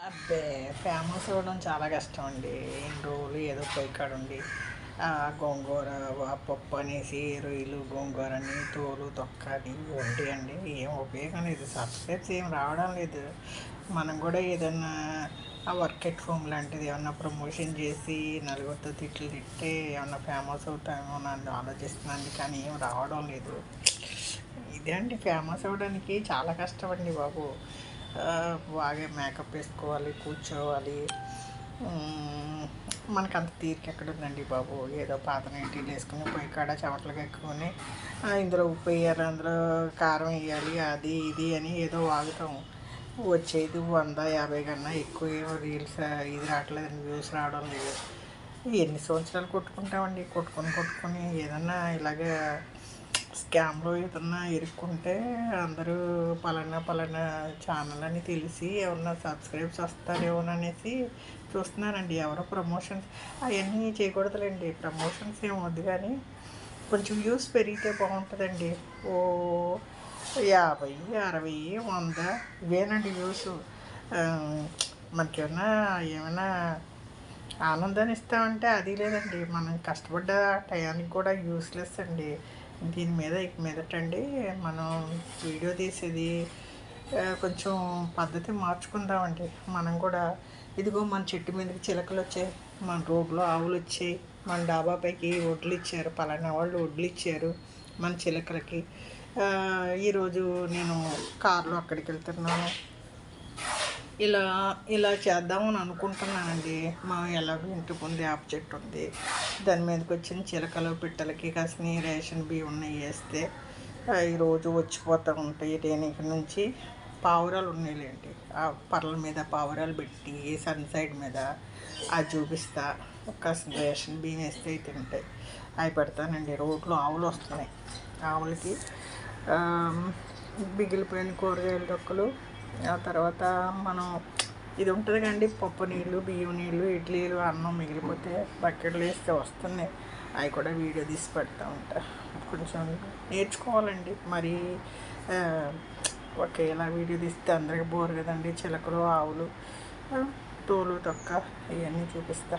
అబ్బే! ఫేమస్ అవ్వడం చాలా కష్టం అండి. ఇన్ని రోజులు ఏదో పొయ్యి కాడుండి గోంగూర, పప్పు అనేసి రొయ్యలు, గోంగూరని, తోలు, తొక్క అని వండియండి. ఏం ఉపయోగం లేదు. సబ్స్క్రైబ్స్ ఏం రావడం లేదు. మనం కూడా ఏదన్నా వర్క్ ఎట్ హోమ్ లాంటిది ఏమన్నా ప్రమోషన్ చేసి నలుగురితో తిట్లు తిట్టే ఏమన్నా ఫేమస్ అవుతామేమో అని ఆలోచిస్తున్నాను, కానీ ఏం రావడం లేదు. ఇదే అండి, ఫేమస్ అవ్వడానికి చాలా కష్టం అండి బాబు. బాగా మేకప్ వేసుకోవాలి, కూర్చోవాలి. మనకు అంత తీరిక ఎక్కడుందండి బాబు. ఏదో పాత నైటీలు వేసుకుని పొయ్యి కాడ చెమటలు కక్కుని ఇందులో ఉప్పు వేయాలి, అందులో కారం వేయాలి, అది ఇది అని ఏదో వాగుతాం. వచ్చేది 100, 50 కన్నా ఎక్కువ ఏమో రీల్స్ ఇది రావట్లేదండి, వ్యూస్ రావడం లేదు. ఎన్ని సంవత్సరాలు కొట్టుకుంటామండి. కొట్టుకొని ఏదన్నా ఇలాగే స్కామ్లో ఏదన్నా ఇరుక్కుంటే అందరూ పలానా ఛానల్ అని తెలిసి ఏమన్నా సబ్స్క్రైబ్స్ వస్తారేమోననేసి చూస్తున్నానండి. ఎవరో ప్రమోషన్స్ అవన్నీ చేయకూడదులేండి. ప్రమోషన్స్ ఏమి వద్దు, కానీ కొంచెం వ్యూస్ పెరిగితే బాగుంటుందండి. ఓ 50, 60, 100 ఇవేనండి వ్యూస్. ఏమైనా ఆనందాన్ని ఇస్తామంటే అది లేదండి. మనం కష్టపడ్డ టయానికి కూడా యూస్లెస్ అండి. దీని మీద ఇక మీదటండి మనం వీడియో తీసేది కొంచెం పద్ధతి మార్చుకుందామండి. మనం కూడా ఇదిగో మన చెట్టు మీదకి చిలకలు వచ్చాయి, మన రోడ్లో ఆవులు వచ్చాయి, మన డాబా పైకి వడ్లు ఇచ్చారు, పలానా వాళ్ళు వడ్లు ఇచ్చారు మన చిలకలకి. ఈరోజు నేను కారులో అక్కడికి వెళ్తున్నాను, ఇలా ఇలా చేద్దామని అనుకుంటున్నానండి. మా ఎలాగో ఇంటి ముందు వేప చెట్టు ఉంది, దాని మీదకి వచ్చిన చిలకలు పిట్టలకి కాసిన రేషన్ బియ్యం ఉన్నాయి వేస్తే ఈరోజు వచ్చిపోతూ ఉంటాయి. రేణికి నుంచి పావురాలు ఉన్నాయిలేండి, ఆ పర్ల మీద పావురాలు పెట్టి సన్ సైడ్ మీద అది చూపిస్తా. కాసిన రేషన్ బియ్యం వేస్తే తింటాయి, అవి పెడతానండి. రోడ్లో ఆవులు వస్తున్నాయి, ఆవులకి మిగిలిపోయిన కూరగాయల తొక్కలు, ఆ తర్వాత మనం ఇది ఉంటుంది కండి, పప్పు నీళ్ళు, బియ్యం నీళ్ళు, ఇడ్లీలు, అన్నం మిగిలిపోతే బకెట్లు వేస్తే వస్తున్నాయి. అవి కూడా వీడియో తీసి పెడతా ఉంటా. కొంచెం నేర్చుకోవాలండి. మరి ఒకేలా వీడియో తీస్తే అందరికీ బోరు కదండి. చిలకలు, ఆవులు, తోలు, తొక్క ఇవన్నీ చూపిస్తా.